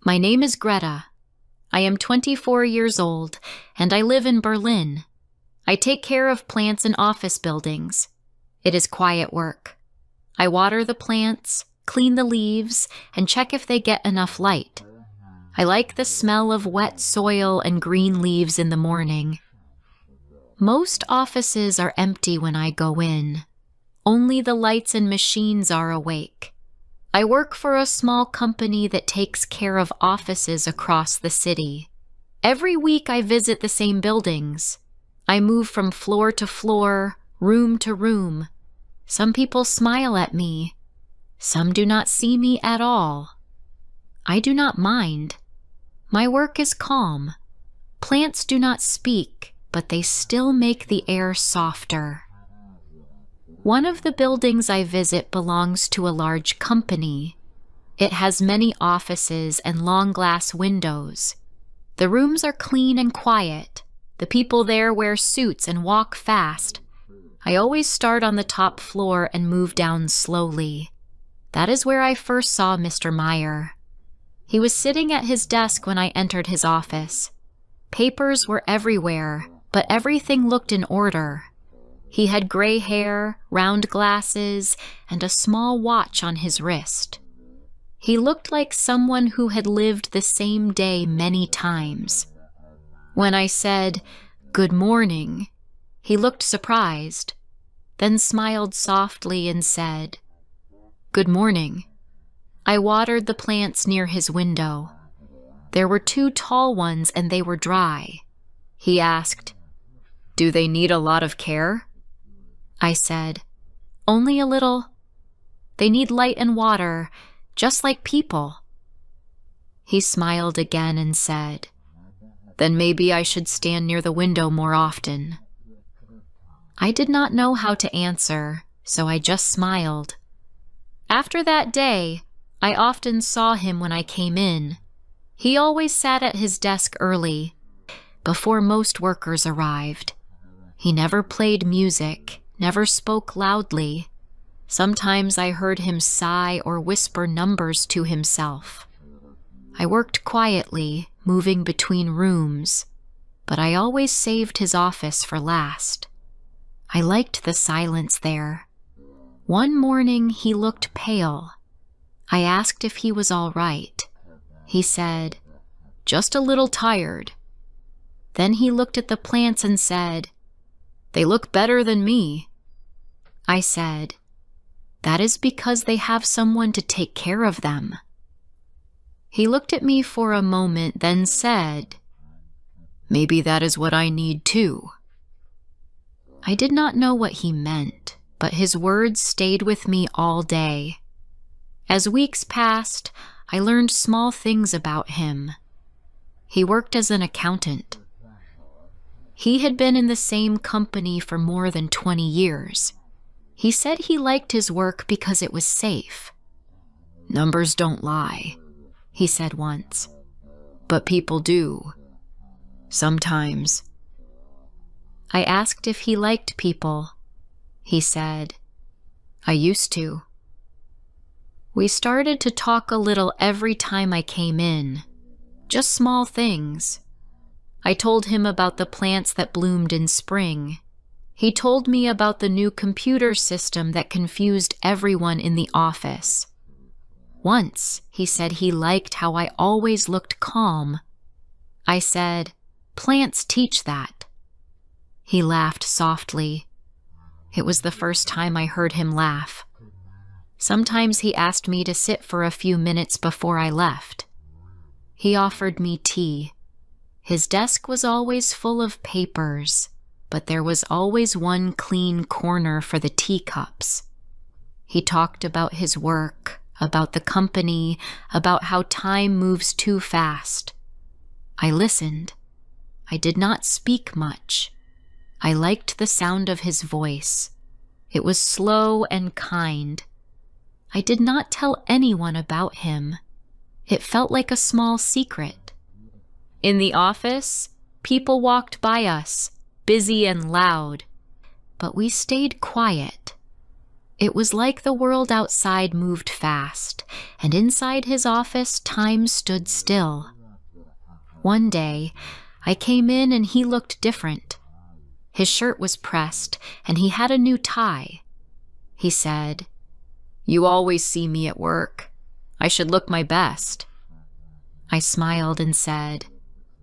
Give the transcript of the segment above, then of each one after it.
My name is Greta. I am 24 years old, and I live in Berlin. I take care of plants in office buildings. It is quiet work. I water the plants, clean the leaves, and check if they get enough light. I like the smell of wet soil and green leaves in the morning. Most offices are empty when I go in. Only the lights and machines are awake. I work for a small company that takes care of offices across the city. Every week I visit the same buildings. I move from floor to floor, room to room. Some people smile at me. Some do not see me at all. I do not mind. My work is calm. Plants do not speak, but they still make the air softer. One of the buildings I visit belongs to a large company. It has many offices and long glass windows. The rooms are clean and quiet. The people there wear suits and walk fast. I always start on the top floor and move down slowly. That is where I first saw Mr. Meyer. He was sitting at his desk when I entered his office. Papers were everywhere, but everything looked in order. He had gray hair, round glasses, and a small watch on his wrist. He looked like someone who had lived the same day many times. When I said, "Good morning," he looked surprised, then smiled softly and said, "Good morning." I watered the plants near his window. There were 2 tall ones and they were dry. He asked, "Do they need a lot of care?" I said, "Only a little. They need light and water, just like people." He smiled again and said, "Then maybe I should stand near the window more often." I did not know how to answer, so I just smiled. After that day, I often saw him when I came in. He always sat at his desk early, before most workers arrived. He never played music, never spoke loudly. Sometimes I heard him sigh or whisper numbers to himself. I worked quietly, moving between rooms, but I always saved his office for last. I liked the silence there. One morning he looked pale. I asked if he was all right. He said, "Just a little tired." Then he looked at the plants and said, "They look better than me." I said, "That is because they have someone to take care of them." He looked at me for a moment, then said, "Maybe that is what I need too." I did not know what he meant, but his words stayed with me all day. As weeks passed, I learned small things about him. He worked as an accountant. He had been in the same company for more than 20 years. He said he liked his work because it was safe. "Numbers don't lie," he said once, "but people do. Sometimes." I asked if he liked people. He said, "I used to." We started to talk a little every time I came in, just small things. I told him about the plants that bloomed in spring. He told me about the new computer system that confused everyone in the office. Once, he said he liked how I always looked calm. I said, "Plants teach that." He laughed softly. It was the first time I heard him laugh. Sometimes he asked me to sit for a few minutes before I left. He offered me tea. His desk was always full of papers, but there was always one clean corner for the teacups. He talked about his work, about the company, about how time moves too fast. I listened. I did not speak much. I liked the sound of his voice. It was slow and kind. I did not tell anyone about him. It felt like a small secret. In the office, people walked by us, busy and loud, but we stayed quiet. It was like the world outside moved fast, and inside his office time stood still. One day, I came in and he looked different. His shirt was pressed, and he had a new tie. He said, "You always see me at work. I should look my best." I smiled and said,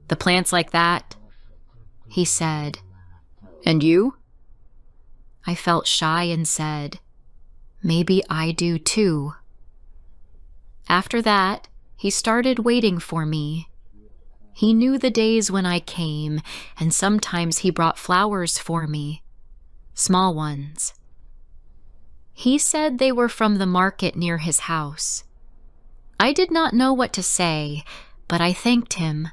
"The plants like that?" He said, "And you?" I felt shy and said, "Maybe I do too." After that, he started waiting for me. He knew the days when I came, and sometimes he brought flowers for me, small ones. He said they were from the market near his house. I did not know what to say, but I thanked him.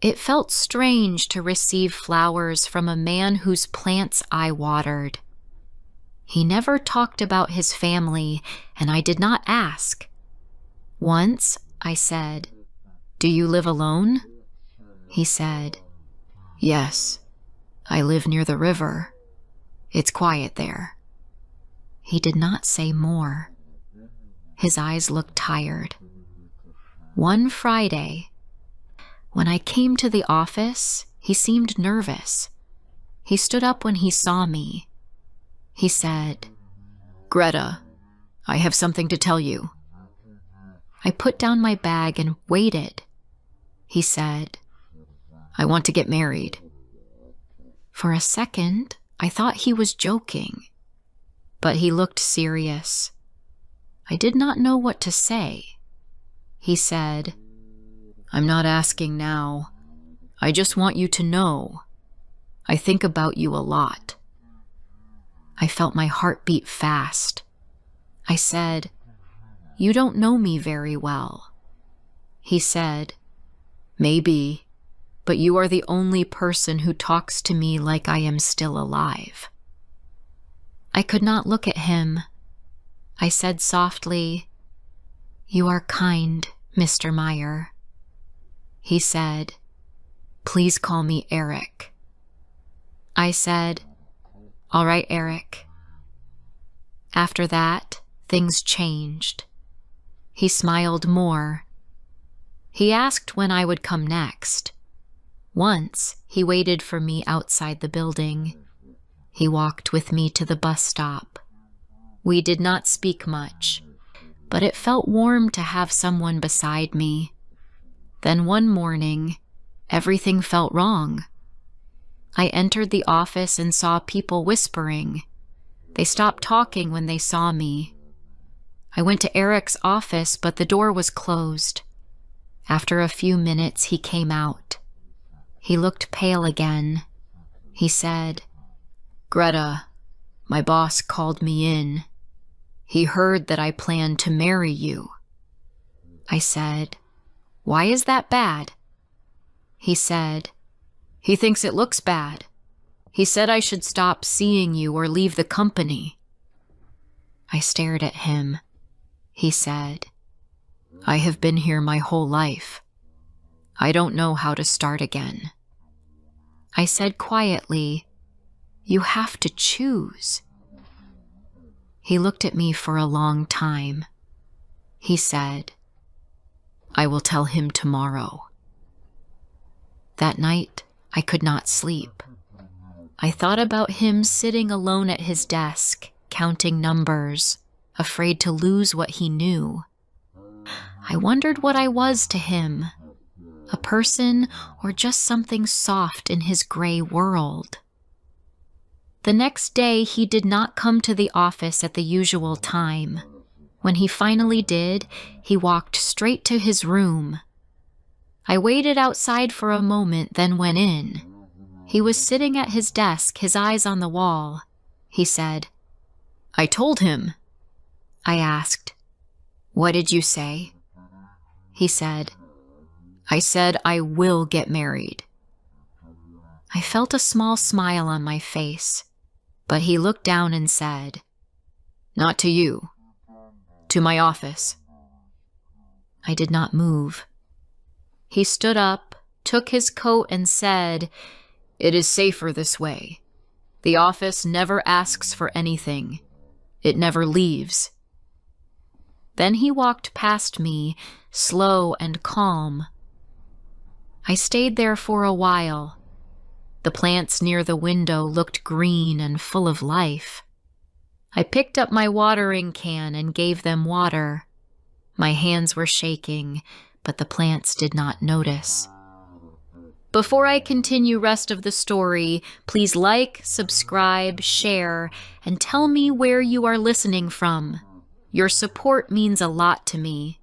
It felt strange to receive flowers from a man whose plants I watered. He never talked about his family, and I did not ask. Once, I said, "Do you live alone?" He said, "Yes, I live near the river. It's quiet there." He did not say more. His eyes looked tired. One Friday, when I came to the office, he seemed nervous. He stood up when he saw me. He said, "Greta, I have something to tell you." I put down my bag and waited. He said, "I want to get married." For a second, I thought he was joking, but he looked serious. I did not know what to say. He said, "I'm not asking now. I just want you to know. I think about you a lot." I felt my heart beat fast. I said, "You don't know me very well." He said, "Maybe, but you are the only person who talks to me like I am still alive." I could not look at him. I said softly, "You are kind, Mr. Meyer." He said, "Please call me Eric." I said, "All right, Eric." After that, things changed. He smiled more. He asked when I would come next. Once, he waited for me outside the building. He walked with me to the bus stop. We did not speak much, but it felt warm to have someone beside me. Then one morning, everything felt wrong. I entered the office and saw people whispering. They stopped talking when they saw me. I went to Eric's office, but the door was closed. After a few minutes, he came out. He looked pale again. He said, "Greta, my boss called me in. He heard that I planned to marry you." I said, "Why is that bad?" He said, "He thinks it looks bad. He said I should stop seeing you or leave the company." I stared at him. He said, "I have been here my whole life. I don't know how to start again." I said quietly, "You have to choose." He looked at me for a long time. He said, "I will tell him tomorrow." That night, I could not sleep. I thought about him sitting alone at his desk, counting numbers, afraid to lose what he knew. I wondered what I was to him, a person or just something soft in his gray world. The next day, he did not come to the office at the usual time. When he finally did, he walked straight to his room. I waited outside for a moment, then went in. He was sitting at his desk, his eyes on the wall. He said, "I told him." I asked, "What did you say?" He said, "I said I will get married." I felt a small smile on my face, but he looked down and said, "Not to you, to my office." I did not move. He stood up, took his coat, and said, "It is safer this way. The office never asks for anything. It never leaves." Then he walked past me, slow and calm. I stayed there for a while. The plants near the window looked green and full of life. I picked up my watering can and gave them water. My hands were shaking, but the plants did not notice. Before I continue rest of the story, please like, subscribe, share, and tell me where you are listening from. Your support means a lot to me.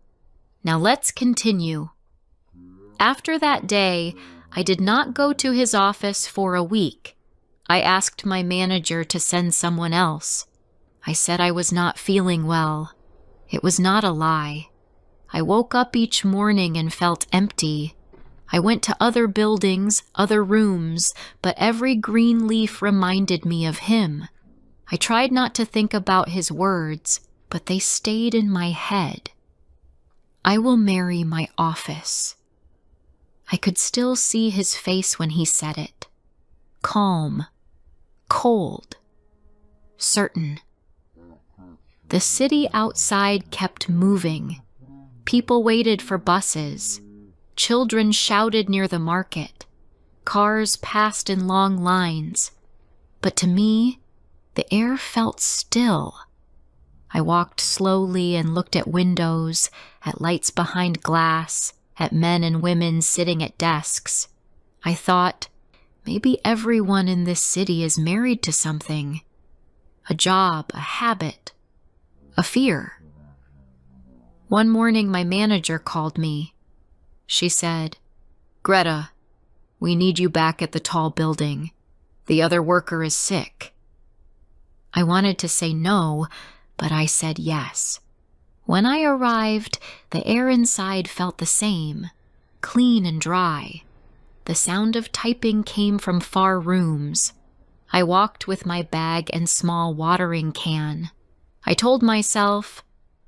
Now let's continue. After that day, I did not go to his office for a week. I asked my manager to send someone else. I said I was not feeling well. It was not a lie. I woke up each morning and felt empty. I went to other buildings, other rooms, but every green leaf reminded me of him. I tried not to think about his words, but they stayed in my head. I will marry my office. I could still see his face when he said it. Calm, cold, certain. The city outside kept moving. People waited for buses. Children shouted near the market. Cars passed in long lines. But to me, the air felt still. I walked slowly and looked at windows, at lights behind glass, at men and women sitting at desks. I thought, maybe everyone in this city is married to something. A job, a habit, a fear. One morning, my manager called me. She said, "Greta, we need you back at the tall building. The other worker is sick." I wanted to say no, but I said yes. When I arrived, the air inside felt the same, clean and dry. The sound of typing came from far rooms. I walked with my bag and small watering can. I told myself,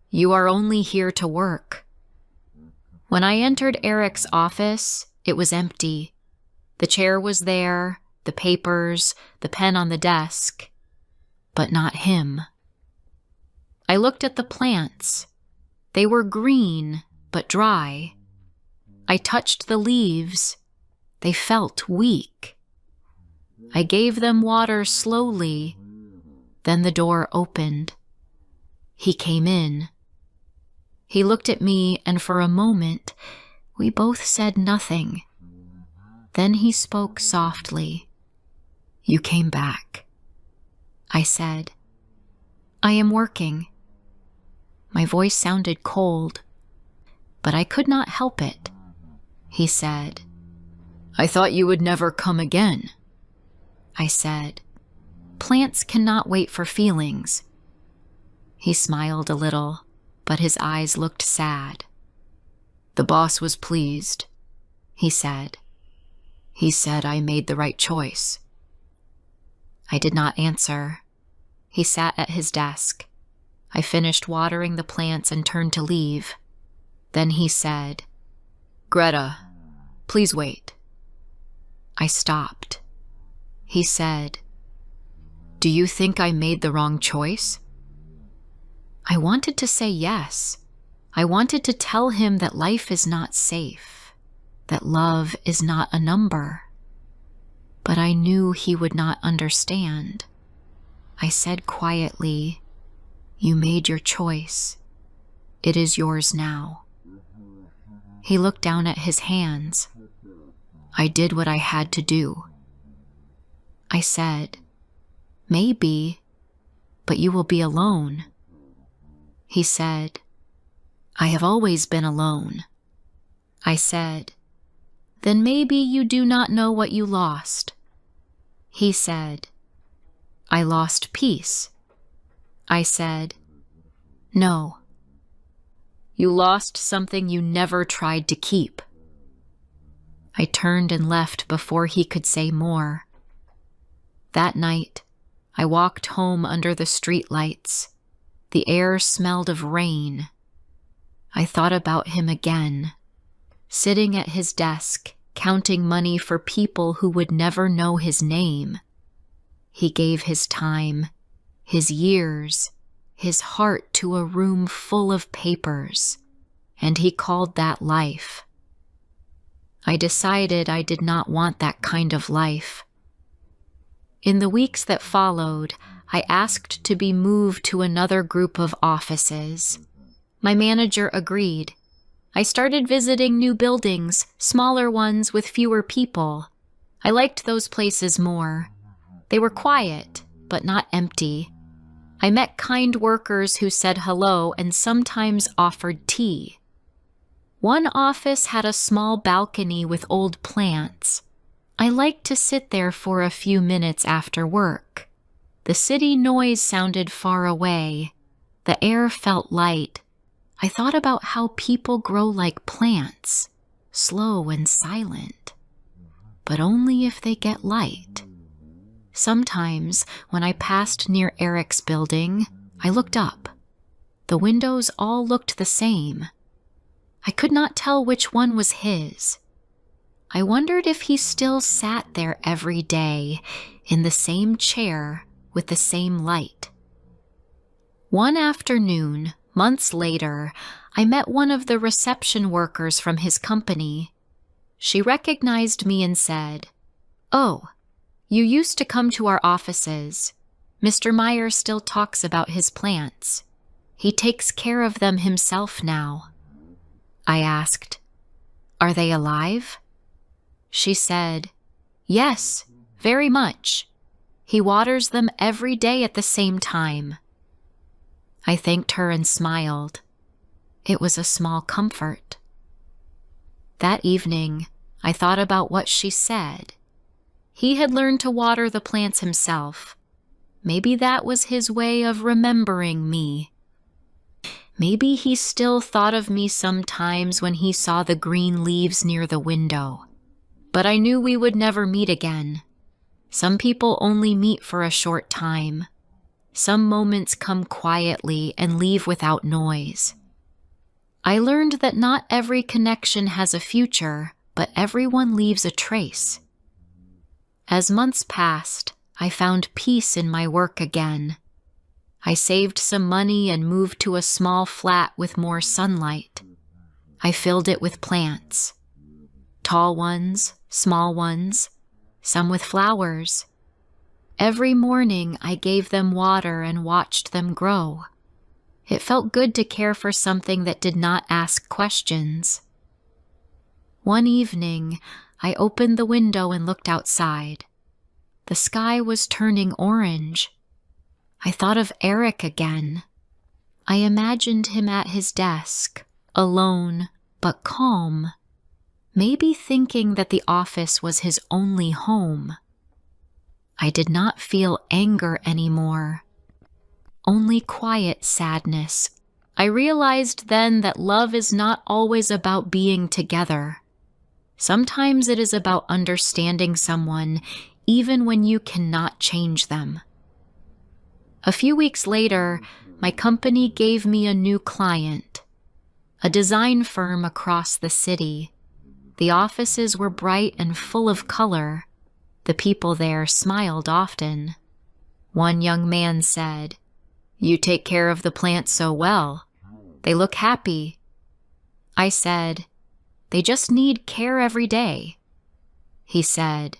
"You are only here to work." When I entered Eric's office, it was empty. The chair was there, the papers, the pen on the desk, but not him. I looked at the plants. They were green, but dry. I touched the leaves. They felt weak. I gave them water slowly. Then the door opened. He came in. He looked at me, and for a moment, we both said nothing. Then he spoke softly. "You came back." I said, "I am working." My voice sounded cold, but I could not help it. He said, "I thought you would never come again." I said, "Plants cannot wait for feelings." He smiled a little, but his eyes looked sad. "The boss was pleased," he said. "He said I made the right choice." I did not answer. He sat at his desk. I finished watering the plants and turned to leave. Then he said, "Greta, please wait." I stopped. He said, "Do you think I made the wrong choice?" I wanted to say yes. I wanted to tell him that life is not safe, that love is not a number. But I knew he would not understand. I said quietly, "You made your choice. It is yours now." He looked down at his hands. "I did what I had to do." I said, "Maybe, but you will be alone." He said, "I have always been alone." I said, "Then maybe you do not know what you lost." He said, "I lost peace." I said, "No. You lost something you never tried to keep." I turned and left before he could say more. That night, I walked home under the streetlights. The air smelled of rain. I thought about him again, sitting at his desk, counting money for people who would never know his name. He gave his time, his years, his heart to a room full of papers, and he called that life. I decided I did not want that kind of life. In the weeks that followed, I asked to be moved to another group of offices. My manager agreed. I started visiting new buildings, smaller ones with fewer people. I liked those places more. They were quiet, but not empty. I met kind workers who said hello and sometimes offered tea. One office had a small balcony with old plants. I liked to sit there for a few minutes after work. The city noise sounded far away. The air felt light. I thought about how people grow like plants, slow and silent, but only if they get light. Sometimes, when I passed near Eric's building, I looked up. The windows all looked the same. I could not tell which one was his. I wondered if he still sat there every day, in the same chair, with the same light. One afternoon, months later, I met one of the reception workers from his company. She recognized me and said, "Oh, you used to come to our offices. Mr. Meyer still talks about his plants. He takes care of them himself now." I asked, "Are they alive?" She said, "Yes, very much. He waters them every day at the same time." I thanked her and smiled. It was a small comfort. That evening, I thought about what she said. He had learned to water the plants himself. Maybe that was his way of remembering me. Maybe he still thought of me sometimes when he saw the green leaves near the window. But I knew we would never meet again. Some people only meet for a short time. Some moments come quietly and leave without noise. I learned that not every connection has a future, but everyone leaves a trace. As months passed, I found peace in my work again. I saved some money and moved to a small flat with more sunlight. I filled it with plants. Tall ones, small ones, some with flowers. Every morning I gave them water and watched them grow. It felt good to care for something that did not ask questions. One evening, I opened the window and looked outside. The sky was turning orange. I thought of Eric again. I imagined him at his desk, alone but calm, maybe thinking that the office was his only home. I did not feel anger anymore, only quiet sadness. I realized then that love is not always about being together. Sometimes it is about understanding someone, even when you cannot change them. A few weeks later, my company gave me a new client, a design firm across the city. The offices were bright and full of color. The people there smiled often. One young man said, "You take care of the plants so well. They look happy." I said, "They just need care every day." He said,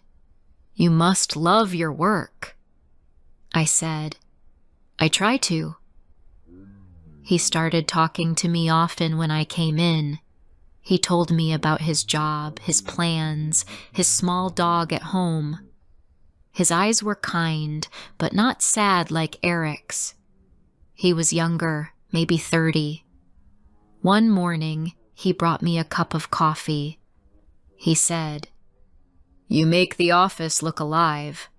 "You must love your work." I said, "I try to." He started talking to me often when I came in. He told me about his job, his plans, his small dog at home. His eyes were kind, but not sad like Eric's. He was younger, maybe 30. One morning, he brought me a cup of coffee. He said, "You make the office look alive."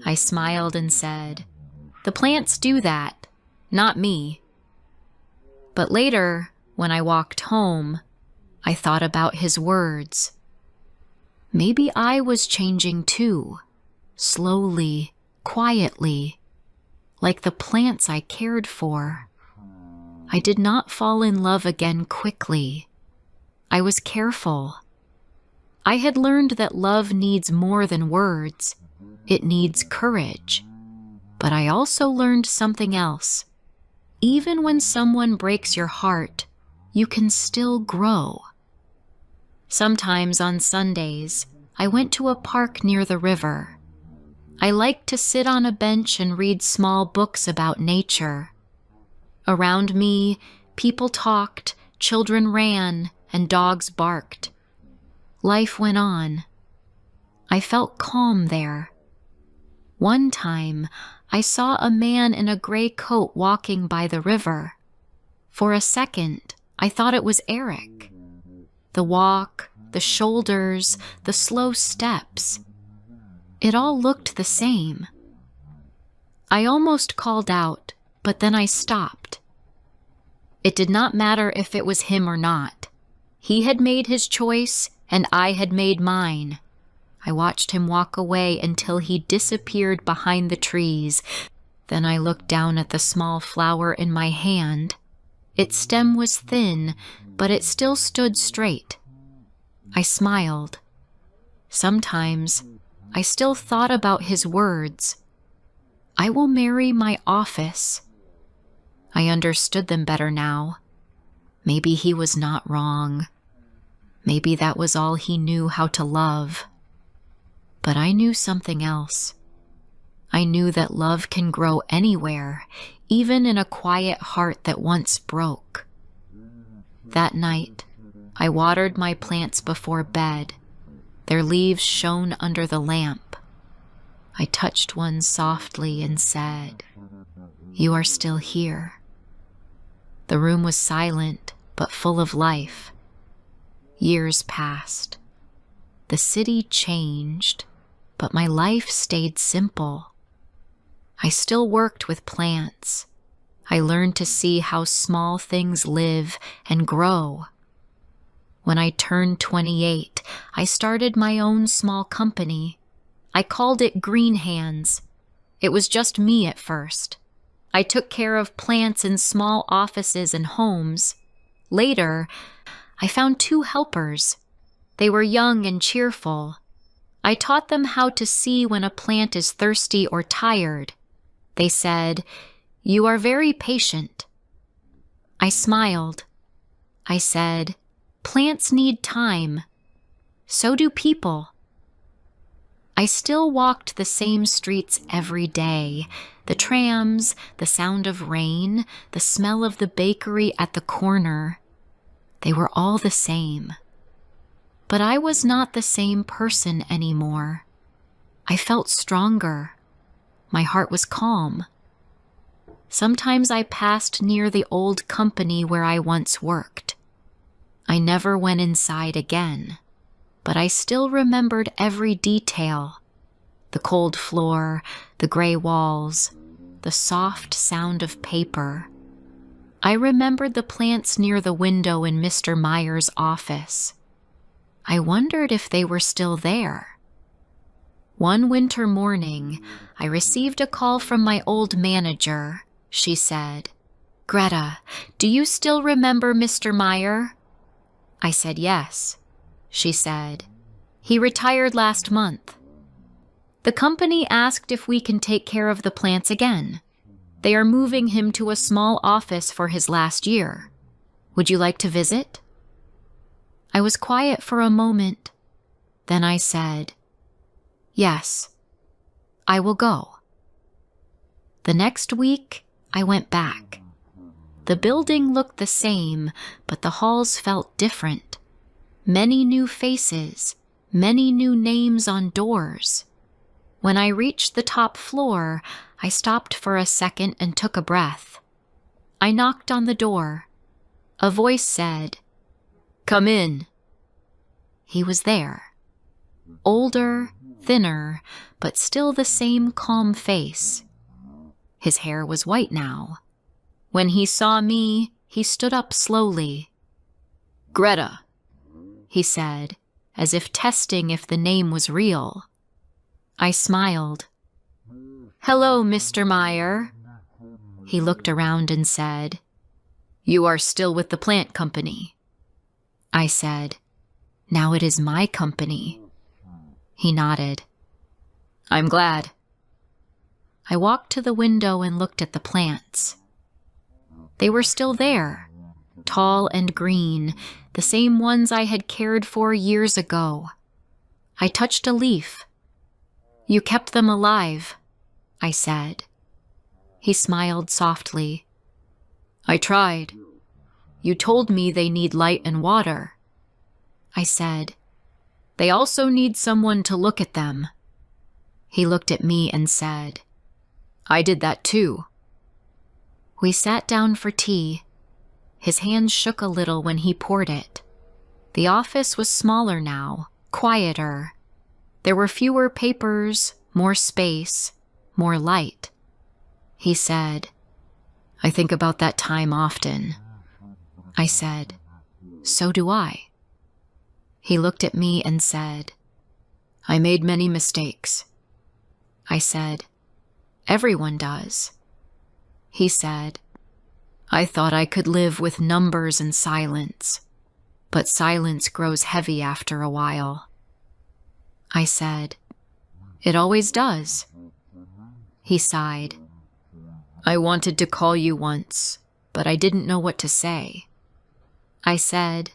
I smiled and said, "The plants do that, not me." But later, when I walked home, I thought about his words. Maybe I was changing too, slowly, quietly, like the plants I cared for. I did not fall in love again quickly. I was careful. I had learned that love needs more than words. It needs courage. But I also learned something else. even when someone breaks your heart, you can still grow. Sometimes on Sundays, I went to a park near the river. I liked to sit on a bench and read small books about nature. Around me, people talked, children ran, and dogs barked. Life went on. I felt calm there. One time, I saw a man in a gray coat walking by the river. For a second, I thought it was Eric. The walk, the shoulders, the slow steps. It all looked the same. I almost called out, but then I stopped. It did not matter if it was him or not. He had made his choice, and I had made mine. I watched him walk away until he disappeared behind the trees. Then I looked down at the small flower in my hand. Its stem was thin, but it still stood straight. I smiled. Sometimes, I still thought about his words. I will marry my office. I understood them better now. Maybe he was not wrong. Maybe that was all he knew how to love. But I knew something else. I knew that love can grow anywhere, even in a quiet heart that once broke. That night, I watered my plants before bed. Their leaves shone under the lamp. I touched one softly and said, "You are still here." The room was silent, but full of life. Years passed. The city changed, but my life stayed simple. I still worked with plants. I learned to see how small things live and grow. When I turned 28, I started my own small company. I called it Green Hands. It was just me at first. I took care of plants in small offices and homes. Later, I found 2 helpers. They were young and cheerful. I taught them how to see when a plant is thirsty or tired. They said, "You are very patient." I smiled. I said, "Plants need time. So do people." I still walked the same streets every day. The trams, the sound of rain, the smell of the bakery at the corner. They were all the same. But I was not the same person anymore. I felt stronger. My heart was calm. Sometimes I passed near the old company where I once worked. I never went inside again, but I still remembered every detail. The cold floor, the gray walls, the soft sound of paper. I remembered the plants near the window in Mr. Meyer's office. I wondered if they were still there. One winter morning, I received a call from my old manager. She said, "Greta, do you still remember Mr. Meyer?" I said yes. She said, "He retired last month." The company asked if we can take care of the plants again. They are moving him to a small office for his last year. Would you like to visit? I was quiet for a moment. Then I said, "Yes, I will go." The next week, I went back. The building looked the same, but the halls felt different. Many new faces, many new names on doors. When I reached the top floor, I stopped for a second and took a breath. I knocked on the door. A voice said, "Come in." He was there. Older, thinner, but still the same calm face. His hair was white now. When he saw me, he stood up slowly. "Greta," he said, as if testing if the name was real. I smiled. "Hello, Mr. Meyer." He looked around and said, "You are still with the plant company." I said, "Now it is my company." He nodded. "I'm glad." I walked to the window and looked at the plants. They were still there, tall and green, the same ones I had cared for years ago. I touched a leaf. "You kept them alive," I said. He smiled softly. "I tried. You told me they need light and water." I said, "They also need someone to look at them." He looked at me and said, "I did that too." We sat down for tea. His hand shook a little when he poured it. The office was smaller now, quieter. There were fewer papers, more space, more light. He said, "I think about that time often." I said, "So do I." He looked at me and said, "I made many mistakes." I said, "Everyone does." He said, "I thought I could live with numbers and silence, but silence grows heavy after a while." I said, "It always does." He sighed. "I wanted to call you once, but I didn't know what to say." I said,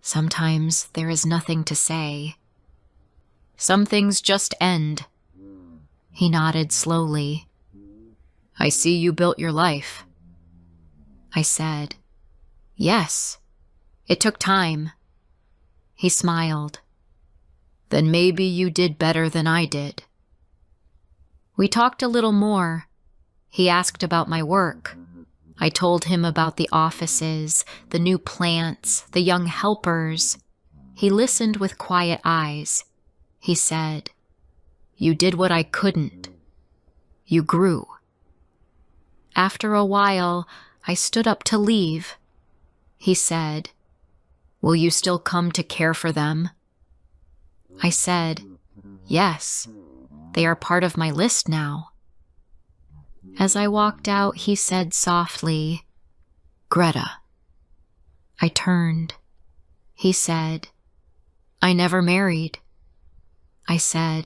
"Sometimes there is nothing to say. Some things just end." He nodded slowly. "I see you built your life." I said, "Yes, it took time." He smiled. "Then maybe you did better than I did." We talked a little more. He asked about my work. I told him about the offices, the new plants, the young helpers. He listened with quiet eyes. He said, "You did what I couldn't. You grew." After a while, I stood up to leave. He said, "Will you still come to care for them?" I said, "Yes, they are part of my list now." As I walked out, he said softly, "Greta." I turned. He said, "I never married." I said,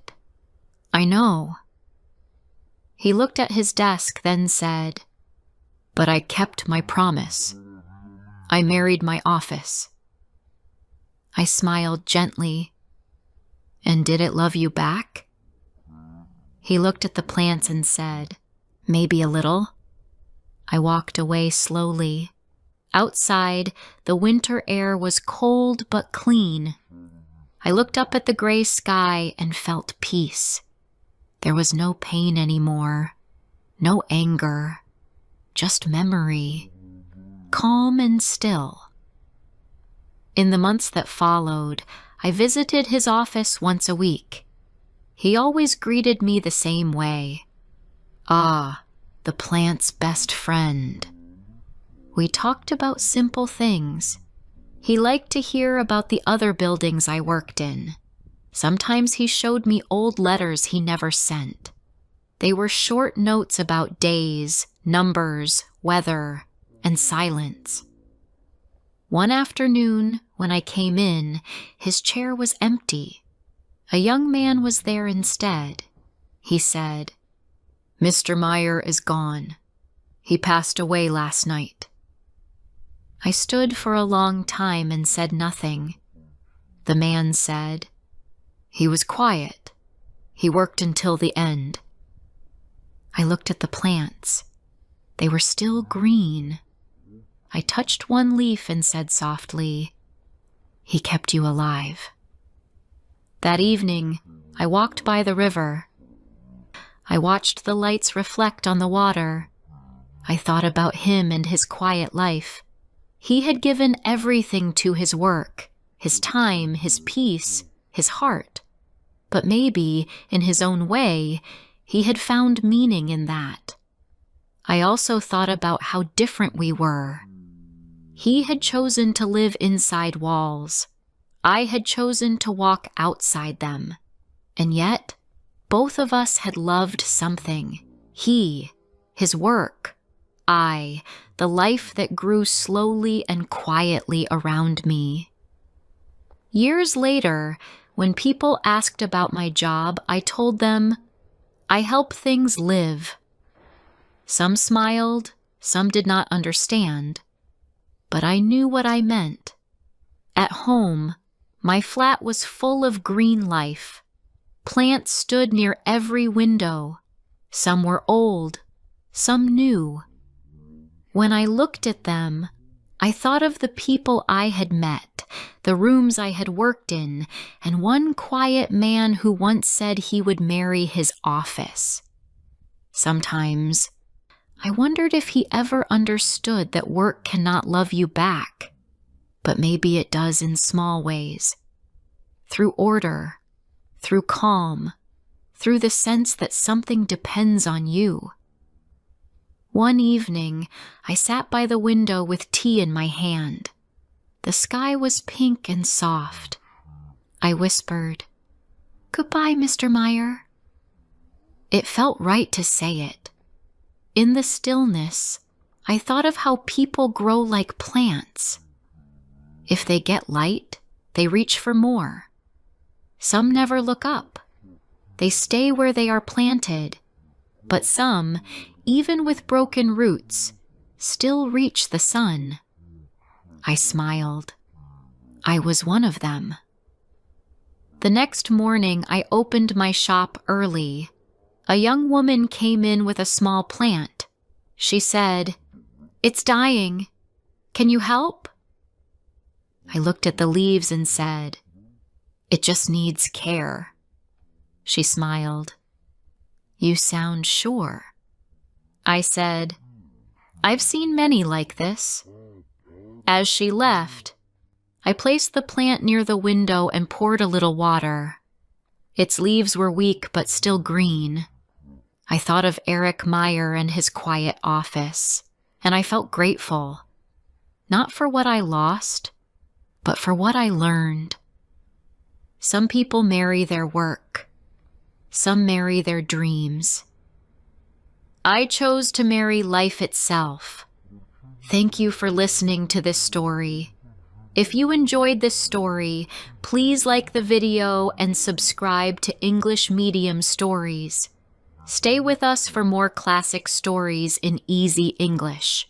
"I know." He looked at his desk, then said, "But I kept my promise. I married my office." I smiled gently. "And did it love you back?" He looked at the plants and said, "Maybe a little." I walked away slowly. Outside, the winter air was cold but clean. I looked up at the gray sky and felt peace. There was no pain anymore, no anger, just memory, calm and still. In the months that followed, I visited his office once a week. He always greeted me the same way. "Ah, the plant's best friend." We talked about simple things. He liked to hear about the other buildings I worked in. Sometimes he showed me old letters he never sent. They were short notes about days, numbers, weather, and silence. One afternoon, when I came in, his chair was empty. A young man was there instead. He said, "Mr. Meyer is gone. He passed away last night." I stood for a long time and said nothing. The man said, "He was quiet. He worked until the end." I looked at the plants. They were still green. I touched one leaf and said softly, "He kept you alive." That evening, I walked by the river. I watched the lights reflect on the water. I thought about him and his quiet life. He had given everything to his work, his time, his peace, his heart. But maybe, in his own way, he had found meaning in that. I also thought about how different we were. He had chosen to live inside walls. I had chosen to walk outside them. And yet, both of us had loved something. He, his work. I, the life that grew slowly and quietly around me. Years later, when people asked about my job, I told them, "I help things live." Some smiled, Some did not understand, but I knew what I meant. At home, my flat was full of green life. Plants stood near every window. Some were old, some new. When I looked at them, I thought of the people I had met, the rooms I had worked in, and one quiet man who once said he would marry his office. Sometimes, I wondered if he ever understood that work cannot love you back, but maybe it does in small ways. Through order, through calm, through the sense that something depends on you. One evening, I sat by the window with tea in my hand. The sky was pink and soft. I whispered, "Goodbye, Mr. Meyer." It felt right to say it. In the stillness, I thought of how people grow like plants. If they get light, they reach for more. Some never look up. They stay where they are planted, but some, even with broken roots, still reach the sun. I smiled. I was one of them. The next morning, I opened my shop early. A young woman came in with a small plant. She said, "It's dying. Can you help?" I looked at the leaves and said, "It just needs care." She smiled. "You sound sure." I said, "I've seen many like this." As she left, I placed the plant near the window and poured a little water. Its leaves were weak but still green. I thought of Eric Meyer and his quiet office, and I felt grateful, not for what I lost, but for what I learned. Some people marry their work. Some marry their dreams. I chose to marry life itself. Thank you for listening to this story. If you enjoyed this story, please like the video and subscribe to English Medium Stories. Stay with us for more classic stories in easy English.